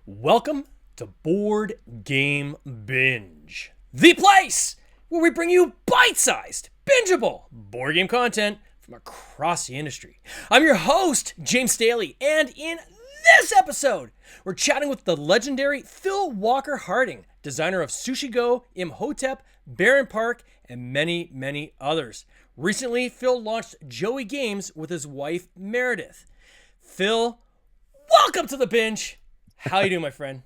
Welcome to Board Game Binge, the place where we bring you bite-sized, bingeable board game content from across the industry. I'm your host, James Staley, and in this episode, we're chatting with the legendary Phil Walker Harding, designer of Sushi Go, Imhotep, Baron Park, and many, many others. Recently, Phil launched Joey Games with his wife, Meredith. Phil, welcome to the binge. How you doing, my friend?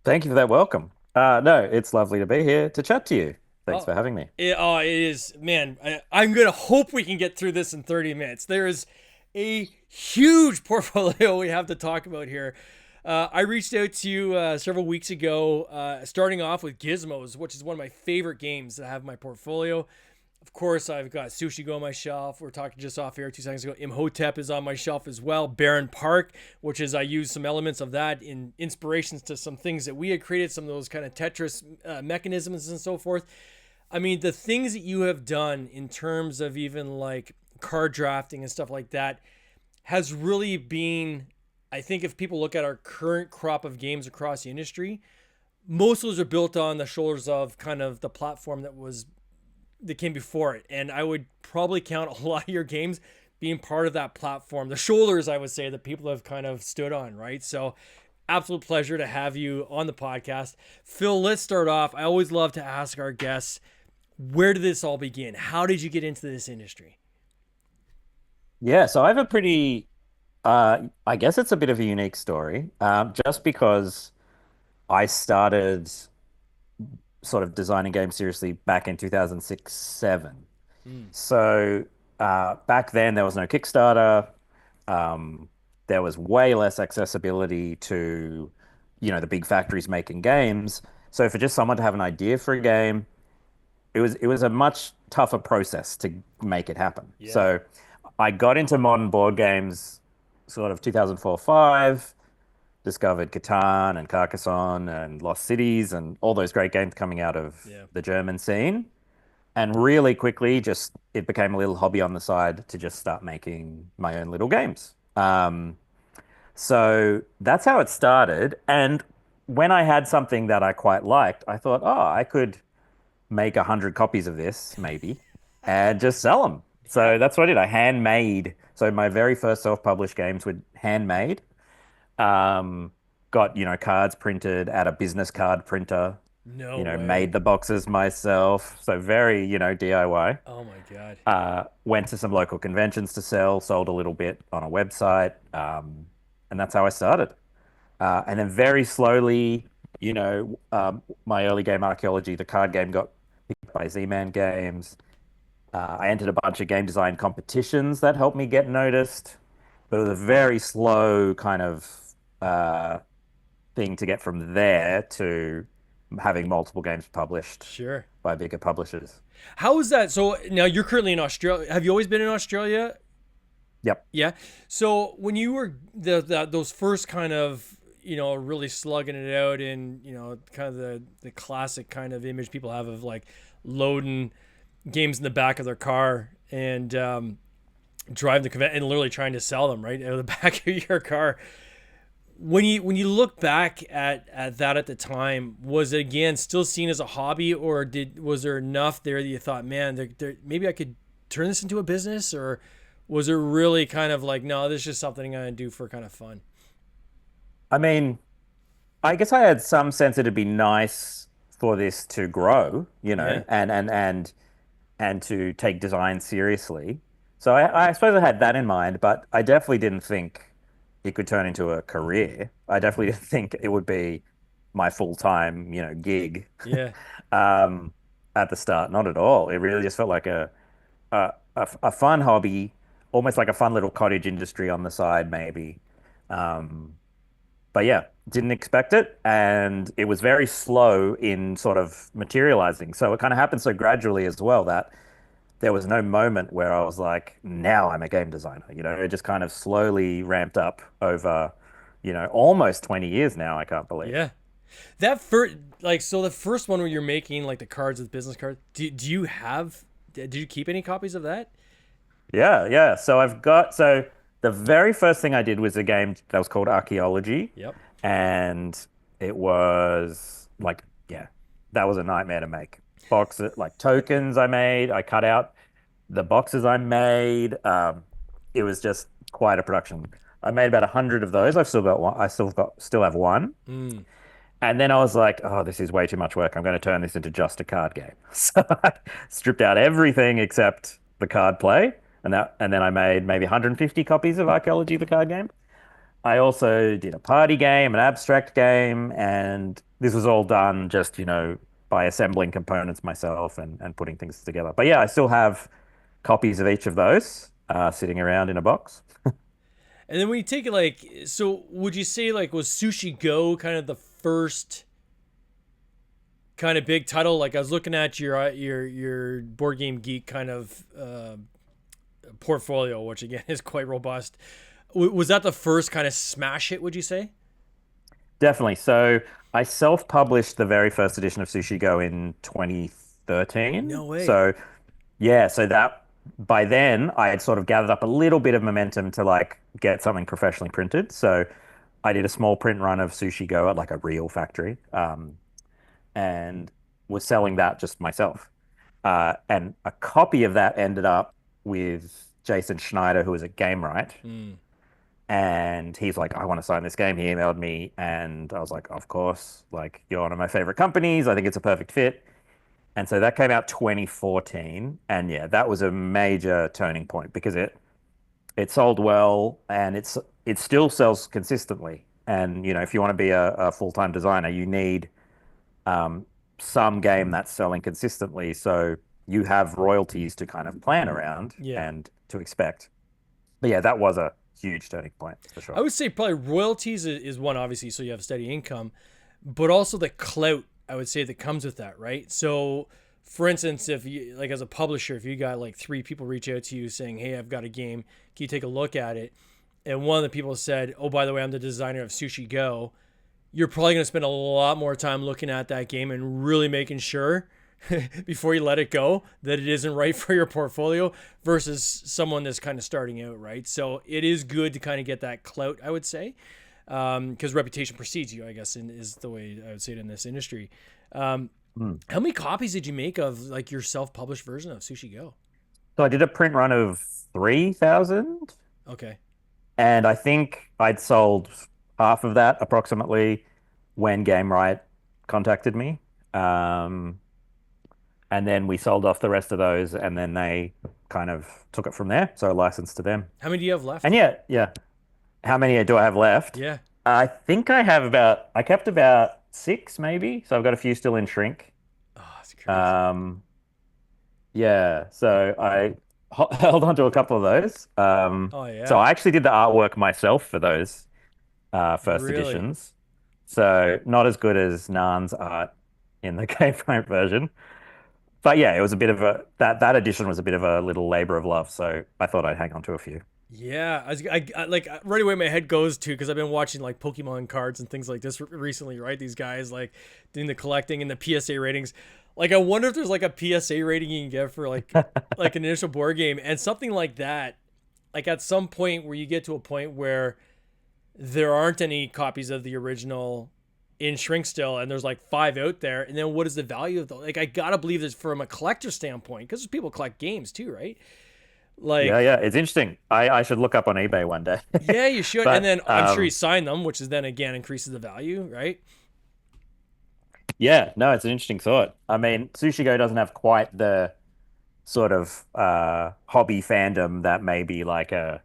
Thank you for that welcome. No, it's lovely to be here to chat to you. Thanks for having me. It is, man. I'm going to hope we can get through this in 30 minutes. There is a huge portfolio we have to talk about here. I reached out to you several weeks ago, starting off with Gizmos, which is one of my favorite games that I have in my portfolio. Of course, I've got Sushi Go on my shelf. We're talking just off air 2 seconds ago. Imhotep is on my shelf as well. Baron Park, which is I use some elements of that in inspirations to some things that we had created, some of those kind of Tetris mechanisms and so forth. I mean, the things that you have done in terms of even like card drafting and stuff like that has really been, I think if people look at our current crop of games across the industry, most of those are built on the shoulders of kind of the platform that came before it. And I would probably count a lot of your games being part of that platform, the shoulders, I would say, that people have kind of stood on, right? So absolute pleasure to have you on the podcast. Phil, let's start off. I always love to ask our guests, where did this all begin? How did you get into this industry? Yeah, so I have a pretty, I guess it's a bit of a unique story, just because I started sort of designing games seriously back in 2006-7. So back then there was no Kickstarter. There was way less accessibility to, the big factories making games. So for just someone to have an idea for a game, it was a much tougher process to make it happen. Yeah. So I got into modern board games sort of 2004-5, discovered Catan and Carcassonne and Lost Cities and all those great games coming out of Yeah. the German scene. And really quickly, just it became a little hobby on the side to just start making my own little games. So that's how it started. And when I had something that I quite liked, I thought, oh, I could make 100 copies of this, maybe, and just sell them. Yeah. So that's what I did. I handmade. So my very first self-published games were handmade. Got, cards printed at a business card printer, No way. made the boxes myself. So very, DIY. Oh my God. Went to some local conventions to sell, sold a little bit on a website. And that's how I started. And then very slowly, my early game Archaeology, the card game got picked up by Z-Man Games. I entered a bunch of game design competitions that helped me get noticed, but it was a very slow kind of thing to get from there to having multiple games published Sure. by bigger publishers. How is that? So now you're currently in Australia. Have you always been in Australia? Yep. Yeah. So when you were those first kind of, really slugging it out in, kind of the classic kind of image people have of like loading games in the back of their car and driving the convention and literally trying to sell them right out of the back of your car. When you look back at that at the time, was it again still seen as a hobby, or was there enough there that you thought, man, maybe I could turn this into a business, or was it really kind of like, no, this is just something I'm gonna do for kind of fun? I mean, I guess I had some sense it'd be nice for this to grow, Yeah. and to take design seriously. So I suppose I had that in mind, but I definitely didn't think it could turn into a career. I definitely didn't think it would be my full-time, gig Yeah. at the start. Not at all. It really just felt like a a fun hobby, almost like a fun little cottage industry on the side, maybe. Um, but yeah, didn't expect it, and it was very slow in sort of materializing. So it kind of happened so gradually as well that there was no moment where I was like, now I'm a game designer. It just kind of slowly ramped up over, almost 20 years now, I can't believe. Yeah. That first, like, so the first one where you're making like the cards with business cards, do you have, did you keep any copies of that? Yeah, yeah. So the very first thing I did was a game that was called Archaeology, Yep. and it was like, yeah, that was a nightmare to make. Boxes, like tokens I made, I cut out the boxes I made. It was just quite a production. I made about 100 of those. I've still got one. Still have one. Mm. And then I was like, oh, this is way too much work. I'm going to turn this into just a card game. So I stripped out everything except the card play. And then I made maybe 150 copies of Archaeology, the card game. I also did a party game, an abstract game, and this was all done just, by assembling components myself and putting things together. But yeah, I still have copies of each of those sitting around in a box. And then when you take it like, so would you say like was Sushi Go kind of the first kind of big title? Like I was looking at your board game geek kind of portfolio, which again is quite robust. Was that the first kind of smash hit? Would you say? Definitely. So I self-published the very first edition of Sushi Go in No 2013. way. So yeah, so that by then I had sort of gathered up a little bit of momentum to like get something professionally printed. So I did a small print run of Sushi Go at like a real factory, and was selling that just myself. And a copy of that ended up with Jason Schneider, who was at Gamewright. Mm. And he's like, I want to sign this game. He emailed me, and I was like, of course, like you're one of my favorite companies. I think it's a perfect fit. And so that came out 2014. And yeah, that was a major turning point because it sold well and it still sells consistently. And if you want to be a full-time designer, you need um, some game that's selling consistently. So you have royalties to kind of plan around Yeah. and to expect. But yeah, that was a huge turning point for I sure. would say probably royalties is one, obviously, so you have steady income, but also the clout, I would say, that comes with that, right? So, for instance, if you, like, as a publisher, if you got like three people reach out to you saying, hey, I've got a game, can you take a look at it? And one of the people said, oh, by the way, I'm the designer of Sushi Go, you're probably going to spend a lot more time looking at that game and really making sure before you let it go that it isn't right for your portfolio versus someone that's kind of starting out, right? So it is good to kind of get that clout, I would say, because reputation precedes you, I guess, is the way I would say it in this industry. Um, Hmm. how many copies did you make of like your self-published version of Sushi Go? So I did a print run of 3,000, Okay. and I think I'd sold half of that approximately when Gamewright contacted me. Um, and then we sold off the rest of those, and then they kind of took it from there. So I licensed to them. How many do you have And left? yeah, yeah. How many do I have left? Yeah. I think I kept about six maybe. So I've got a few still in shrink. Oh, it's crazy. Um, yeah, so I held on to a couple of those. Oh So yeah. I actually did the artwork myself for those first Really? editions. So not as good as Nan's art in the Game Paint version. But yeah, it was a bit of a that edition was a bit of a little labor of love. So I thought I'd hang on to a few. Yeah, I like right away my head goes to because I've been watching like Pokemon cards and things like this recently, right? These guys like doing the collecting and the PSA ratings. Like I wonder if there's like a PSA rating you can get for like an initial board game and something like that. Like at some point where you get to a point where there aren't any copies of the original in shrink still, and there's like five out there, and then what is the value of the like? I gotta believe this from a collector standpoint because people collect games too, right? Yeah, Like yeah, it's interesting. I should look up on eBay one day. yeah, you should. And But then I'm sure you sign them, which is then again increases the value, right? yeah, no, it's an interesting thought. I mean, Sushi Go doesn't have quite the sort of hobby fandom that maybe like a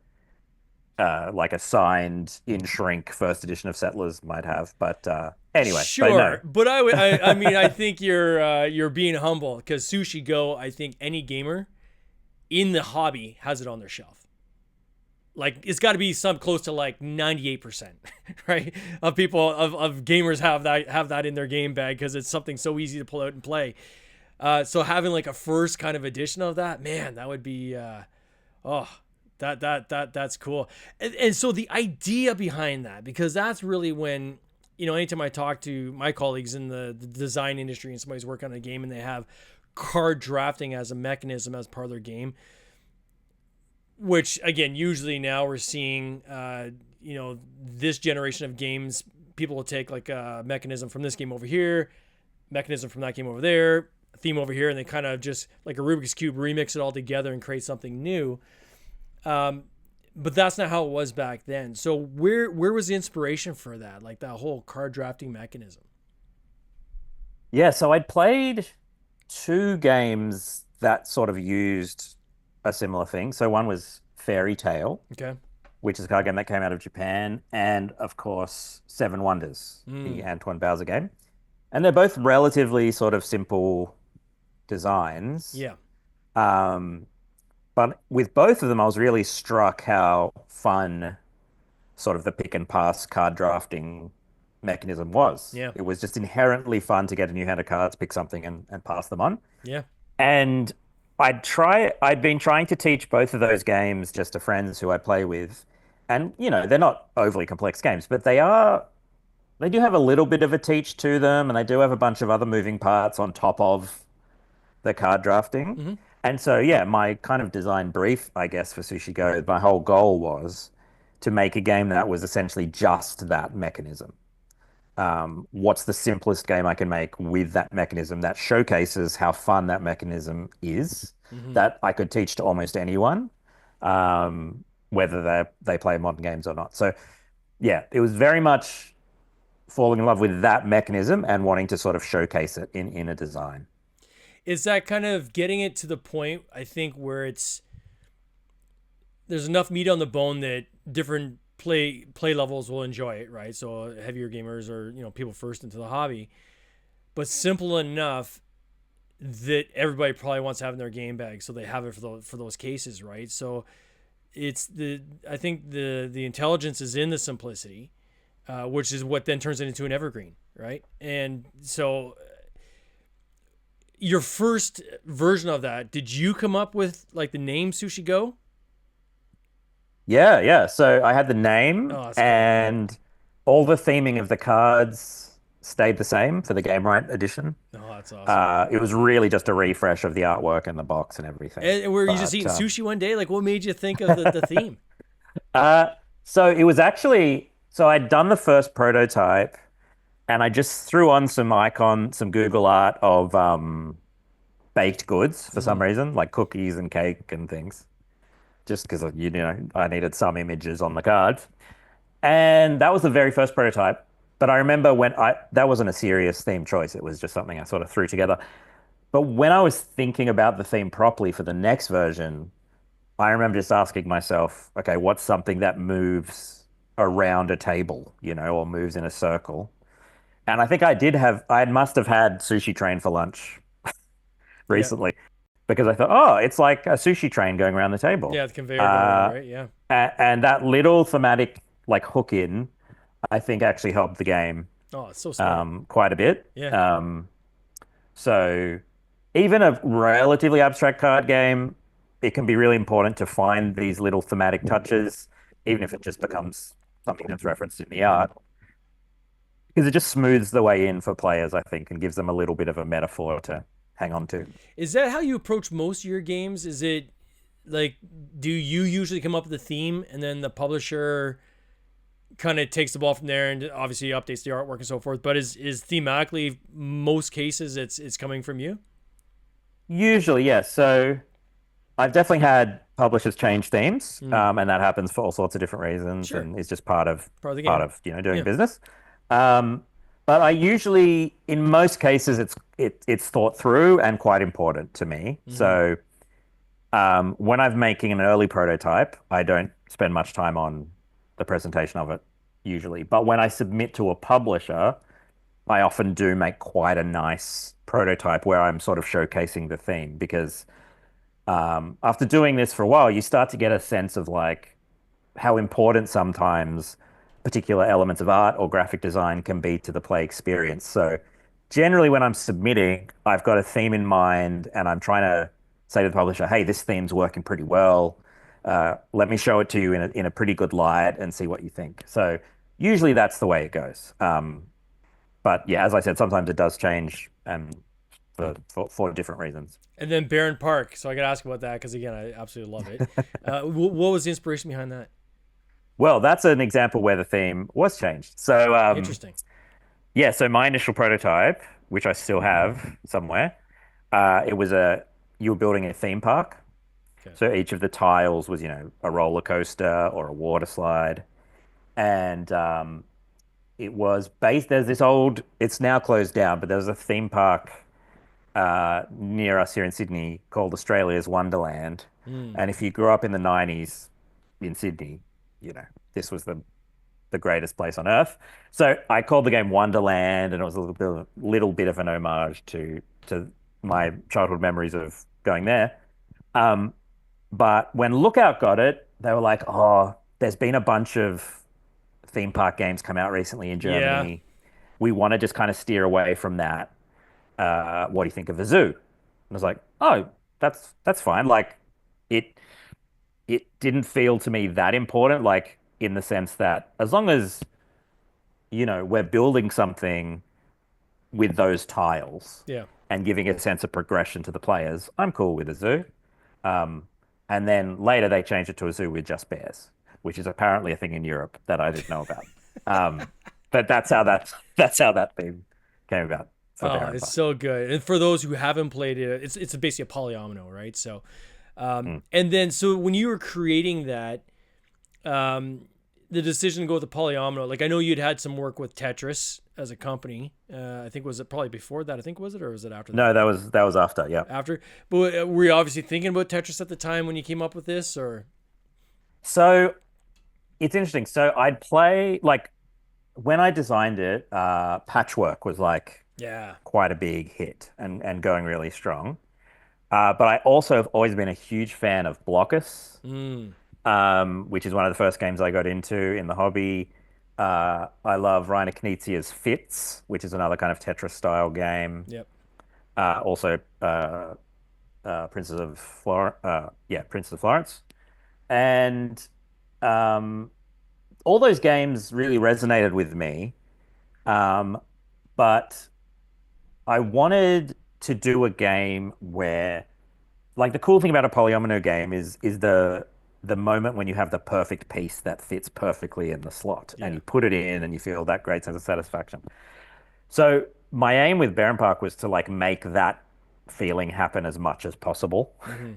signed in shrink first edition of Settlers might have. But anyway, but no. Sure, but I mean, I think you're being humble because Sushi Go. I think any gamer in the hobby has it on their shelf. Like it's got to be some close to like 98%, right? Of people of gamers have that in their game bag because it's something so easy to pull out and play. So having like a first kind of edition of that, man, that would be oh that's cool. And so the idea behind that, because that's really when, anytime I talk to my colleagues in the design industry and somebody's working on a game and they have card drafting as a mechanism as part of their game, which again, usually now we're seeing, this generation of games, people will take like a mechanism from this game over here, mechanism from that game over there, theme over here, and they kind of just like a Rubik's Cube remix it all together and create something new. But that's not how it was back then. So where was the inspiration for that? Like that whole card drafting mechanism? Yeah, so I'd played two games that sort of used a similar thing. So one was Fairy Tale, Okay. which is a card game that came out of Japan, and of course Seven Wonders, the Antoine Bowser game. And they're both relatively sort of simple designs. Yeah. Um, but with both of them, I was really struck how fun sort of the pick and pass card drafting mechanism was. Yeah. It was just inherently fun to get a new hand of cards, pick something and pass them on. Yeah. And I'd been trying to teach both of those games just to friends who I play with. And, they're not overly complex games, but they do have a little bit of a teach to them, and they do have a bunch of other moving parts on top of the card drafting. Mm-hmm. And so, yeah, my kind of design brief, I guess, for Sushi Go, my whole goal was to make a game that was essentially just that mechanism. What's the simplest game I can make with that mechanism that showcases how fun that mechanism is, Mm-hmm. that I could teach to almost anyone, whether they play modern games or not. So, yeah, it was very much falling in love with that mechanism and wanting to sort of showcase it in a design. Is that kind of getting it to the point, I think, where there's enough meat on the bone that different play levels will enjoy it, right? So heavier gamers or people first into the hobby, but simple enough that everybody probably wants to have in their game bag, so they have it for those cases, right? So I think the intelligence is in the simplicity, which is what then turns it into an evergreen, right? And so your first version of that, did you come up with like the name Sushi Go? Yeah, yeah. So I had the name Oh, that's cool. and all the theming of the cards stayed the same for the Gamewright edition. Oh, that's awesome. It was really just a refresh of the artwork and the box and everything. And were you just But eating sushi one day? Like, what made you think of the theme? uh, so it was actually so I'd done the first prototype and I just threw on some Google art of baked goods for Mm-hmm. some reason, like cookies and cake and things, just because I needed some images on the cards. And that was the very first prototype. But I remember that wasn't a serious theme choice. It was just something I sort of threw together. But when I was thinking about the theme properly for the next version, I remember just asking myself, okay, what's something that moves around a table, or moves in a circle? And I think I must have had Sushi Train for lunch Yeah. recently because I thought, oh, it's like a sushi train going around the table. Yeah, the conveyor going around, right? Yeah. And that little thematic like hook in, I think actually helped the game Oh, it's so smart. quite a bit. Yeah. So even a relatively abstract card game, it can be really important to find these little thematic touches, even if it just becomes something that's referenced in the art, because it just smooths the way in for players, I think, and gives them a little bit of a metaphor to hang on to. Is that how you approach most of your games? Is it like, do you usually come up with a theme and then the publisher kind of takes the ball from there and obviously updates the artwork and so forth? But is thematically most cases it's coming from you? Usually, yes. So I've definitely had publishers change themes, Mm. and that happens for all sorts of different reasons, Sure. and it's just part of Part of the game. doing Yeah. business. But I usually, in most cases, it's thought through and quite important to me. Mm-hmm. So when I'm making an early prototype, I don't spend much time on the presentation of it usually. But when I submit to a publisher, I often do make quite a nice prototype where I'm sort of showcasing the theme because After doing this for a while, you start to get a sense of like how important sometimes particular elements of art or graphic design can be to the play experience. So generally when I'm submitting, I've got a theme in mind and I'm trying to say to the publisher, hey, this theme's working pretty well. Let me show it to you in a pretty good light and see what you think. So usually that's the way it goes. But yeah, as I said, sometimes it does change and for different reasons. And then Barron Park. So I got to ask about that because again, I absolutely love it. What was the inspiration behind that? Well, that's an example where the theme was changed. So Interesting. yeah, so my initial prototype, which I still have somewhere, it was a you were building a theme park. Okay. So each of the tiles was, a roller coaster or a water slide, and it was based. There's this old. It's now closed down, but there was a theme park near us here in Sydney called Australia's Wonderland. Mm. And if you grew up in the '90s in Sydney, this was the greatest place on earth. So I called the game Wonderland, and it was a little bit of an homage to my childhood memories of going there. Um, but when Lookout got it, they were like, "Oh, there's been a bunch of theme park games come out recently in Yeah. Germany. We want to just kind of steer away from that. What do you think of a zoo?" And I was like, "Oh, that's fine. Like, it it didn't feel to me that important, like in the sense that as long as we're building something with those tiles Yeah. and giving a sense of progression to the players, I'm cool with a zoo." Um, and then later they changed it to a zoo with just bears, which is apparently a thing in Europe that I didn't know about. Um, but that's how that thing came about for Oh, Bear and it's Park. so good. And for those who haven't played it, it's basically a polyomino, right? So, Mm. and then so when you were creating that, um, the decision to go with the polyomino, like I know you'd had some work with Tetris as a company. I think was it probably before that? I think was it or was it after that? No, that was after. Yeah. After, but were you obviously thinking about Tetris at the time when you came up with this, or So it's interesting. So I'd play like when I designed it, Patchwork was like yeah, quite a big hit and going really strong. But I also have always been a huge fan of Blockus, mm, which is one of the first games I got into in the hobby. I love Reiner Knizia's Fits, which is another kind of Tetris style game. yep, Also, Princess of Princess of Florence, and um, all those games really resonated with me. Um, but I wanted to do a game where, like, the cool thing about a polyomino game is the moment when you have the perfect piece that fits perfectly in the slot and yeah, you put it in and you feel that great sense of satisfaction. So my aim with Baron Park was to like make that feeling happen as much as possible. mm-hmm.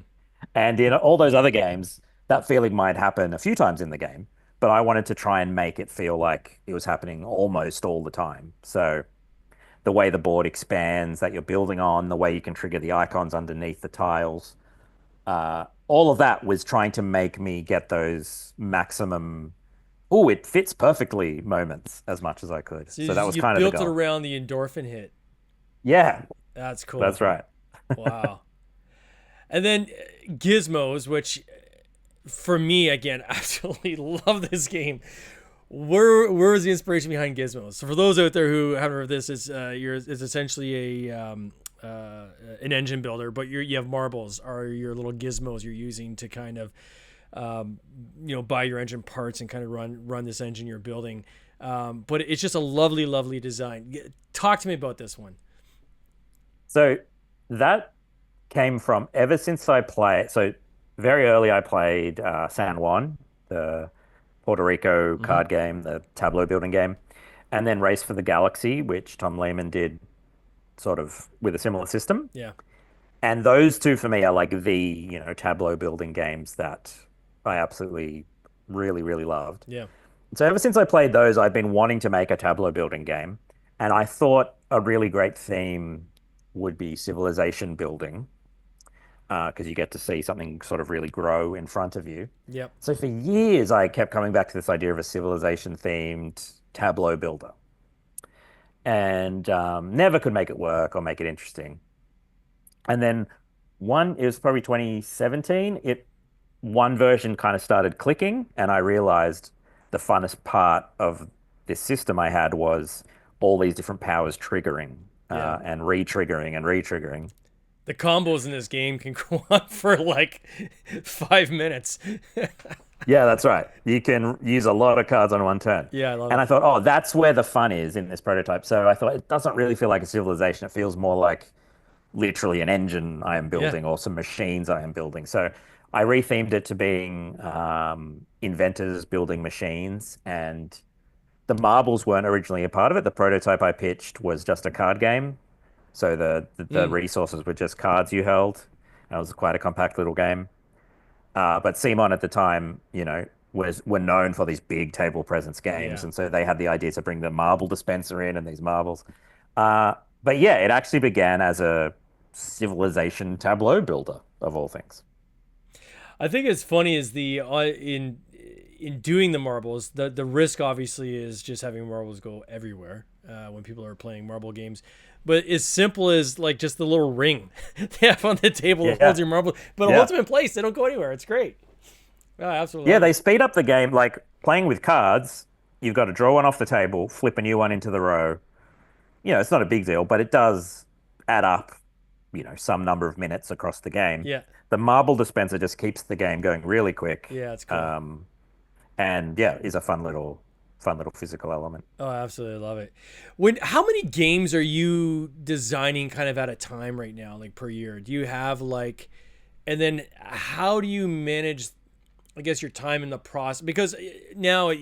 And in all those other games, that feeling might happen a few times in the game, but I wanted to try and make it feel like it was happening almost all the time. So the way the board expands that you're building on, the way you can trigger the icons underneath the tiles, all of that was trying to make me get those maximum, oh, it fits perfectly moments as much as I could. So So that was you kind of the built it goal. around the endorphin hit. Yeah, That's that's cool. right. Wow. And then Gizmos, which for me again, absolutely love this game. Where was the inspiration behind Gizmos? So for those out there who haven't heard this, it's essentially an engine builder, but you have marbles are your little gizmos you're using to kind of buy your engine parts and kind of run this engine you're building. But it's just a lovely design. Talk to me about this one. So that came from ever since I played. So very early, I played San Juan, the Puerto Rico Mm-hmm. card game, the tableau building game, and then Race for the Galaxy, which Tom Lehman did sort of with a similar system. Yeah, And those two for me are like the, tableau building games that I absolutely really loved. yeah, So ever since I played those, I've been wanting to make a tableau building game. And I thought a really great theme would be civilization building, because you get to see something sort of really grow in front of you. yep. So for years, I kept coming back to this idea of a civilization themed tableau builder and never could make it work or make it interesting. And then One, it was probably 2017. One version kind of started clicking, and I realized the funnest part of this system I had was all these different powers triggering Yeah. and re-triggering and re-triggering. The combos in this game can go on for like 5 minutes. Yeah, that's right. You can use a lot of cards on one turn. Yeah, I love And it. I thought, oh, that's where the fun is in this prototype. So I thought it doesn't really feel like a civilization. It feels more like literally an engine I am Yeah. building or some machines I am building. So I rethemed it to being inventors building machines, and the marbles weren't originally a part of it. The prototype I pitched was just a card game. So the Mm, resources were just cards you held. And it was quite a compact little game. But CMON at the time, were known for these big table presence games, yeah. and so they had the idea to bring the marble dispenser in and these marbles. Uh, but yeah, it actually began as a civilization tableau builder of all things. I think it's funny is the in doing the marbles, the risk obviously is just having marbles go everywhere when people are playing marble games. But as simple as like just the little ring they have on the table that holds Yeah, your marble, but it holds yeah, them in place. They don't go anywhere. It's great. Oh, I absolutely yeah. love They it. speed up the game. Like playing with cards, you've got to draw one off the table, flip a new one into the row. It's not a big deal, but it does add up, some number of minutes across the game. Yeah, The marble dispenser just keeps the game going really quick. yeah, it's cool. Um, and yeah, is a fun little physical element. Oh, I absolutely love it. How many games are you designing kind of at a time right now, like per year? Do you have like, and then how do you manage I guess your time in the process because now when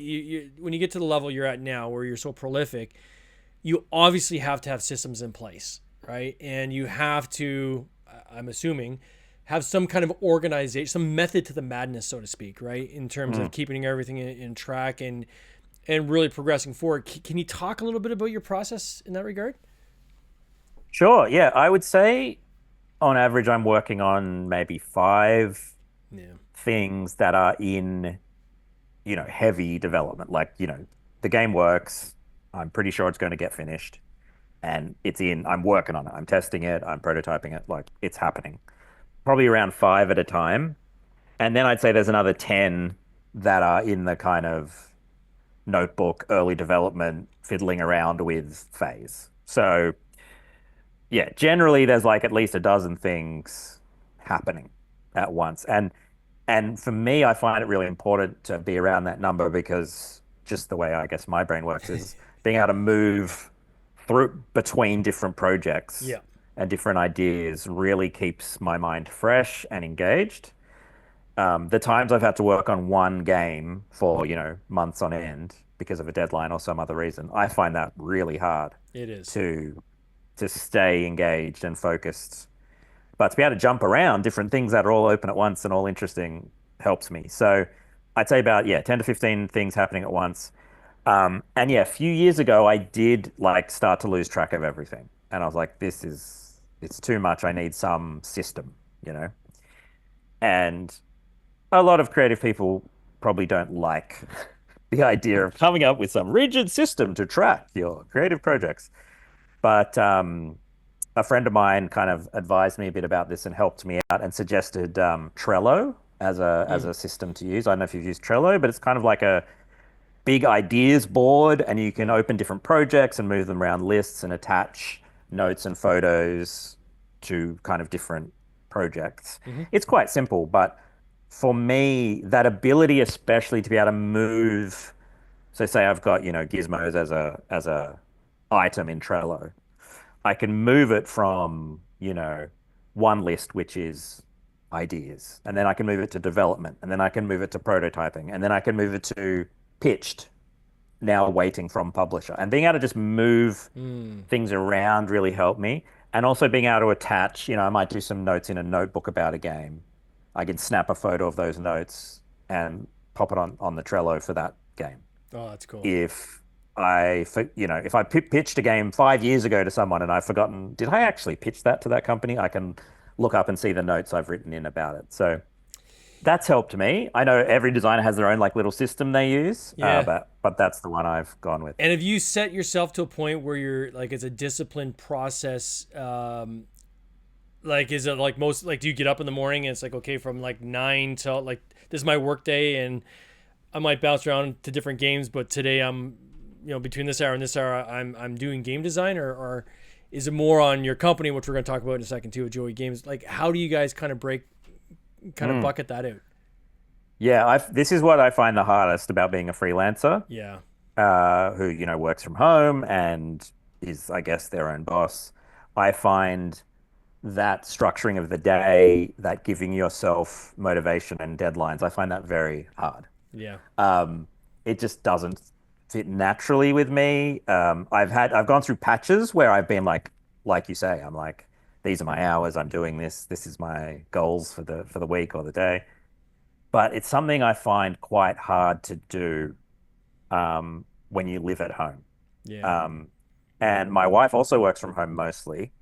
you get to the level you're at now where you're so prolific, you obviously have to have systems in place, right? And you have to, I'm assuming, have some kind of organization, some method to the madness, so to speak, right? In terms of Mm. keeping everything in track and really progressing forward. Can you talk a little bit about your process in that regard? Sure. Yeah, I would say on average, I'm working on maybe five Yeah. things that are in, heavy development. Like, the game works. I'm pretty sure it's going to get finished and I'm working on it. I'm testing it. I'm prototyping it. Like it's happening. Probably around five at a time. And then I'd say there's another 10 that are in the kind of notebook, early development, fiddling around with phase. So yeah, generally there's like at least a dozen things happening at once. And for me, I find it really important to be around that number because just the way I guess my brain works is being able to move through between different projects Yeah. and different ideas really keeps my mind fresh and engaged. The times I've had to work on one game for, months on end because of a deadline or some other reason, I find that really hard It is. to to stay engaged and focused. But to be able to jump around different things that are all open at once and all interesting helps me. So I'd say about, yeah, 10 to 15 things happening at once. And yeah, a few years ago, I did like start to lose track of everything. And I was like, it's too much. I need some system, you know? And a lot of creative people probably don't like the idea of coming up with some rigid system to track your creative projects. But a friend of mine kind of advised me a bit about this and helped me out and suggested Trello as Mm. a system to use. I don't know if you've used Trello, but it's kind of like a big ideas board, and you can Yeah. open different projects and move them around lists and attach notes and photos to kind of different projects. Hmm. It's quite simple, but for me, that ability, especially to be able to move, so say I've got, gizmos as a item in Trello. I can move it from, one list, which is ideas, and then I can move it to development, and then I can move it to prototyping, and then I can move it to pitched, now waiting from publisher. And being able to just move Mm. things around really helped me. And also being able to attach, I might do some notes in a notebook about a game. I can snap a photo of those notes and pop it on the Trello for that game. Oh, that's cool. If if I pitched a game 5 years ago to someone and I've forgotten, did I actually pitch that to that company? I can look up and see the notes I've written in about it. So that's helped me. I know every designer has their own like little system they use, Yeah. but that's the one I've gone with. And have you set yourself to a point where you're like it's a disciplined process, Like, is it like most, like, do you get up in the morning and it's like, okay, from like 9 till like, this is my work day and I might bounce around to different games, but today I'm, between this hour and this hour, I'm doing game design, or is it more on your company, which we're going to talk about in a second too, with Joey Games? Like, how do you guys kind of Mm. bucket that out? Yeah, this is what I find the hardest about being a freelancer, Yeah. who, works from home and is, I guess, their own boss. I find that structuring of the day, that giving yourself motivation and deadlines, I find that very hard. Yeah. Um, it just doesn't fit naturally with me. I've gone through patches where I've been like you say, I'm like, these are my hours, I'm doing this, this is my goals for the week or the day. But it's something I find quite hard to do when you live at home. Yeah. Um, and my wife also works from home mostly.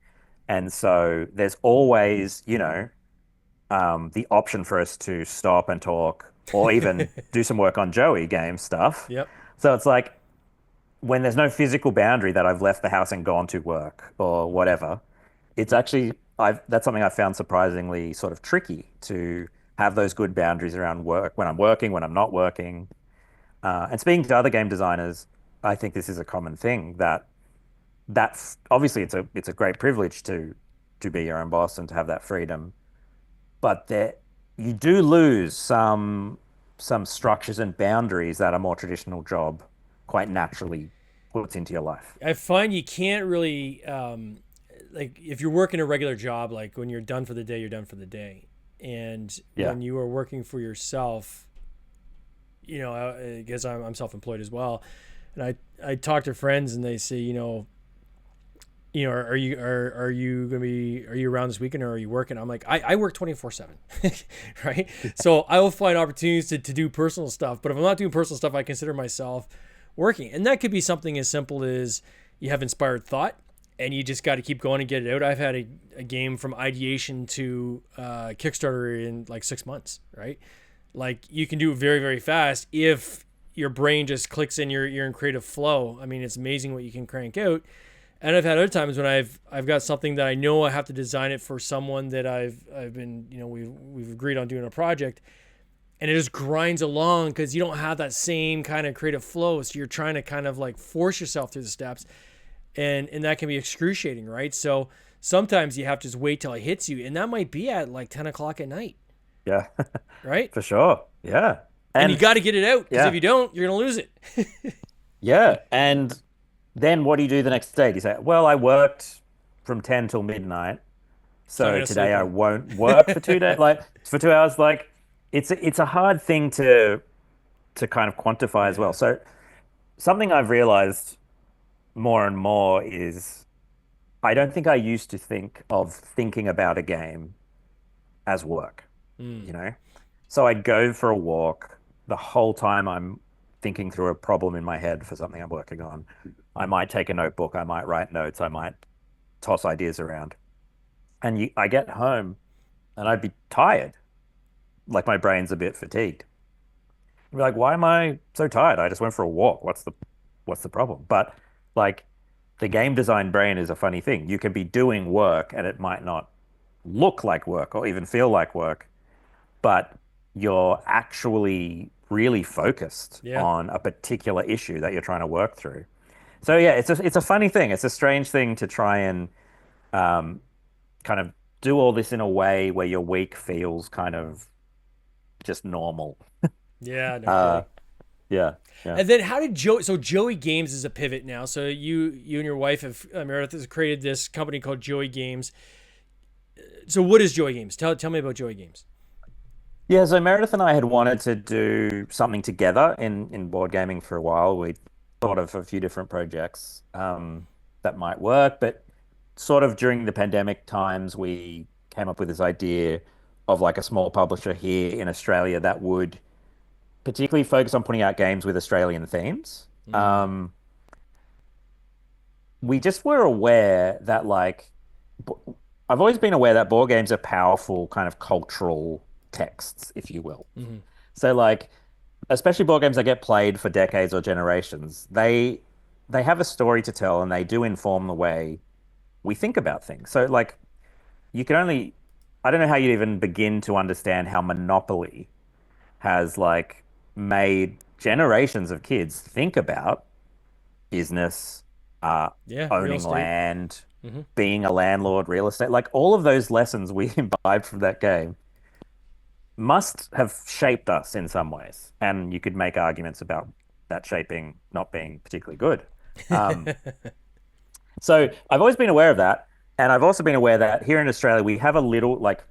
And so there's always, the option for us to stop and talk or even do some work on Joey game stuff. Yep. So it's like when there's no physical boundary that I've left the house and gone to work or whatever, it's actually I've that's something I found surprisingly sort of tricky to have those good boundaries around work when I'm working, when I'm not working. And speaking to other game designers, I think this is a common thing that obviously it's a great privilege to be your own boss and to have that freedom, but there you do lose some structures and boundaries that a more traditional job quite naturally puts into your life. I find you can't really, like, if you're working a regular job, like when you're done for the day, you're done for the day. And Yeah. when you are working for yourself, because I'm self-employed as well, and I talk to friends and they say, are you gonna be, are you around this weekend, or are you working? I'm like, I work 24/7, right? So I will find opportunities to do personal stuff, but if I'm not doing personal stuff, I consider myself working. And that could be something as simple as you have inspired thought and you just got to keep going and get it out. I've had a game from ideation to Kickstarter in like 6 months, right? Like, you can do it very, very fast if your brain just clicks in, you're in creative flow. I mean, it's amazing what you can crank out. And I've had other times when I've got something that I know I have to design it for someone that I've been, we've agreed on doing a project, and it just grinds along because you don't have that same kind of creative flow. So you're trying to kind of like force yourself through the steps, and that can be excruciating, right? So sometimes you have to just wait till it hits you, and that might be at like 10 o'clock at night, Yeah, right? for sure. Yeah. And you And got to get it out, because if yeah, you don't, you're gonna lose it. yeah. And then what do you do the next day? Do you say, well, I worked from 10 till midnight, So I'm so gonna sleep today I in. won't work for 2 days, like for 2 hours? Like it's a hard thing to kind of quantify as well. Yeah. So something I've realized more and more is I don't think I used to think of thinking about a game as work, Mm. you know? So I'd go for a walk. The whole time I'm thinking through a problem in my head for something I'm working on. I might take a notebook, I might write notes, I might toss ideas around. And I get home and I'd be tired, like my brain's a bit fatigued. I'd be like, why am I so tired? I just went for a walk. What's the problem? But like the game design brain is a funny thing. You can be doing work and it might not look like work or even feel like work, but you're actually really focused Yeah. on a particular issue that you're trying to work through. So yeah, it's a funny thing. It's a strange thing to try and um, kind of do all this in a way where your week feels kind of just normal. Yeah. No Uh, kidding. yeah, yeah. And then how did Joey? So Joey Games is a pivot now. So you and your wife have, Meredith, has created this company called Joey Games. So what is Joey Games? Tell me about Joey Games. Yeah, so Meredith and I had wanted to do something together in board gaming for a while. We thought of a few different projects that might work, but sort of during the pandemic times, we came up with this idea of like a small publisher here in Australia that would particularly focus on putting out games with Australian themes. Mm. We just were aware that b- I've always been aware that board games are powerful kind of cultural texts, if you will. Hmm. So like especially board games that get played for decades or generations, they have a story to tell and they do inform the way we think about things. So like you can only, I don't know how you even begin to understand how Monopoly has like made generations of kids think about business, uh, Yeah, real owning estate. land, Hmm. being a landlord, real estate, like all of those lessons we imbibed from that game must have shaped us in some ways. And you could make arguments about that shaping not being particularly good. Um, so I've always been aware of that. And I've also been aware that here in Australia, we have a little, like,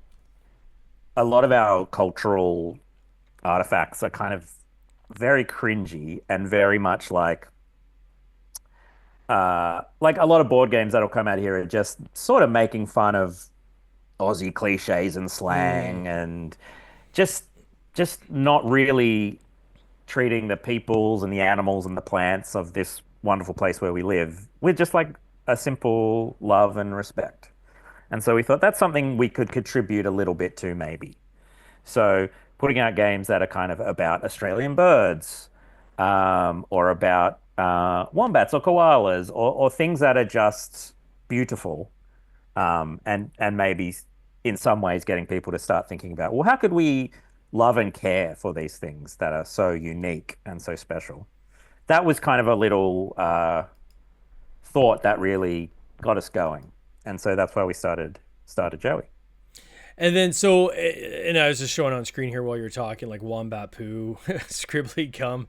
a lot of our cultural artifacts are kind of very cringy and very much like a lot of board games that'll come out here are just sort of making fun of Aussie cliches and Mm. slang and just just not really treating the peoples and the animals and the plants of this wonderful place where we live with just like a simple love and respect. And so we thought that's something we could contribute a little bit to maybe. So putting out games that are kind of about Australian birds, or about wombats or koalas, or things that are just beautiful, and maybe in some ways getting people to start thinking about, well, how could we love and care for these things that are so unique and so special? That was kind of a little thought that really got us going, and so that's why we started Joey. And then so, and I was just showing on screen here while you're talking, like wombat poo, scribbly gum,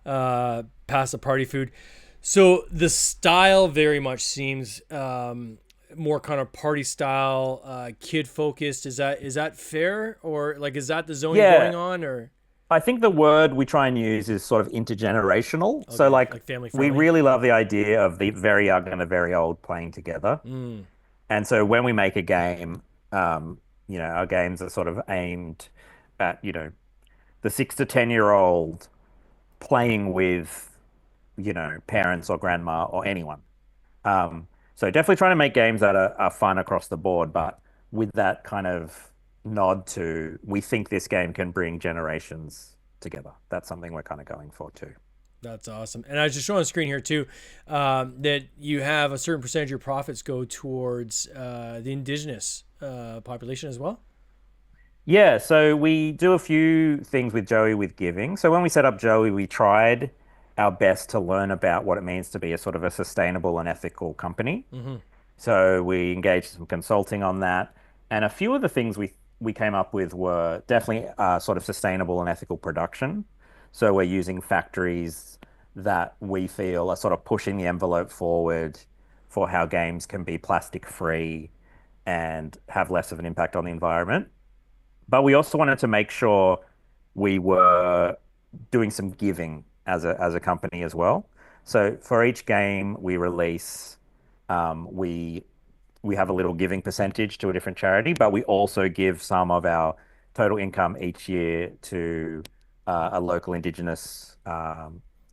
pass the party food. So the style very much seems more kind of party style, kid focused. Is that fair, or like is that the zoning going Yeah, on, or I think the word we try and use is sort of intergenerational. So, okay, like, like family we friendly? really love the idea of the very young and the very old playing together. Mm, And so, when we make a game, our games are sort of aimed at, the 6 to 10-year-old playing with, parents or grandma or anyone. So, definitely trying to make games that are fun across the board, but with that kind of nod to we think this game can bring generations together. That's something we're kind of going for too. that's awesome. And I was just showing on the screen here too, that you have a certain percentage of your profits go towards the indigenous population as well. Yeah, so we do a few things with Joey with giving. So when we set up Joey, we tried our best to learn about what it means to be a sort of a sustainable and ethical company. Mm-hmm. So we engaged some consulting on that, and a few of the things we came up with were definitely sort of sustainable and ethical production. So we're using factories that we feel are sort of pushing the envelope forward for how games can be plastic free and have less of an impact on the environment. But we also wanted to make sure we were doing some giving as a company as well. So for each game we release, we have a little giving percentage to a different charity, but we also give some of our total income each year to a local Indigenous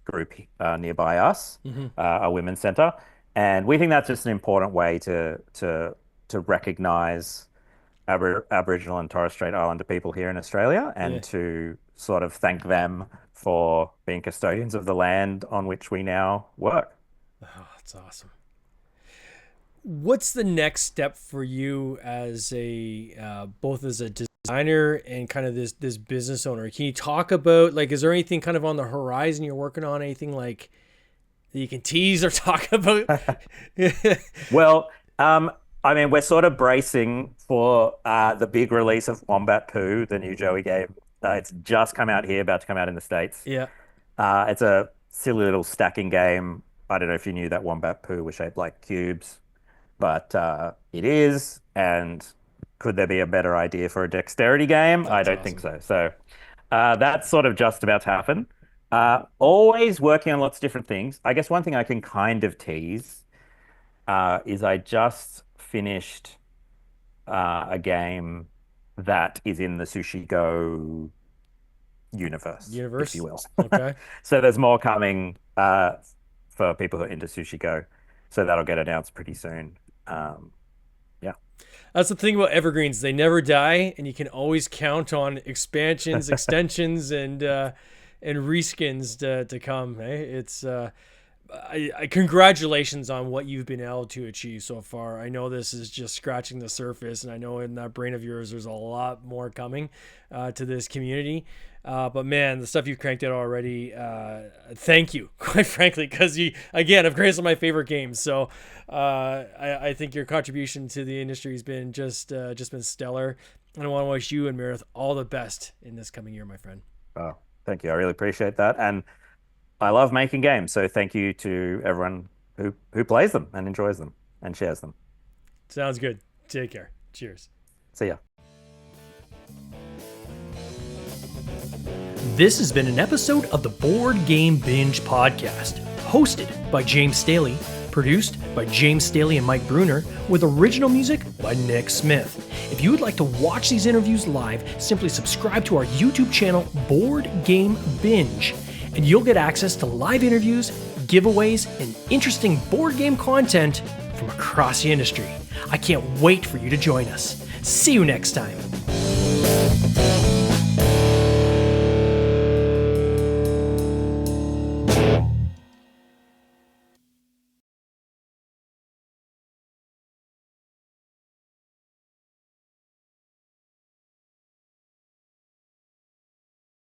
group nearby us, Mm-hmm. a women's centre, and we think that's just an important way to recognise Aboriginal and Torres Strait Islander people here in Australia, Yeah. and to sort of thank them for being custodians of the land on which we now work. Oh, that's awesome. What's the next step for you as a both as a designer and kind of this business owner? Can you talk about, like, is there anything kind of on the horizon you're working on? Anything like that you can tease or talk about? Well, I mean, we're sort of bracing for the big release of Wombat Poo, the new Joey game. It's just come out here, about to come out in the States. Yeah. It's a silly little stacking game. I don't know if you knew that Wombat Poo was shaped like cubes, but it is. And could there be a better idea for a dexterity game? I That's don't think awesome. so. So that's sort of just about to happen. Always working on lots of different things. I guess one thing I can kind of tease is I just finished a game that is in the Sushi Go universe, if you Universe. will. Okay. So there's more coming for people who are into Sushi Go. So that'll get announced pretty soon. Yeah. That's the thing about evergreens; they never die, and you can always count on expansions, extensions, and reskins to come. It's congratulations on what you've been able to achieve so far. I know this is just scratching the surface, and I know in that brain of yours, there's a lot more coming to this community. But man, the stuff you've cranked out already, thank you, quite frankly, because you, again, have created some of my favorite games. So I think your contribution to the industry has been just been stellar. And I want to wish you and Meredith all the best in this coming year, my friend. Oh, thank you. I really appreciate that. And I love making games. So thank you to everyone who plays them and enjoys them and shares them. Sounds good. Take care. Cheers. See ya. This has been an episode of the Board Game Binge podcast, hosted by James Staley, produced by James Staley and Mike Bruner, with original music by Nick Smith. If you would like to watch these interviews live, simply subscribe to our YouTube channel, Board Game Binge, and you'll get access to live interviews, giveaways, and interesting board game content from across the industry. I can't wait for you to join us. See you next time.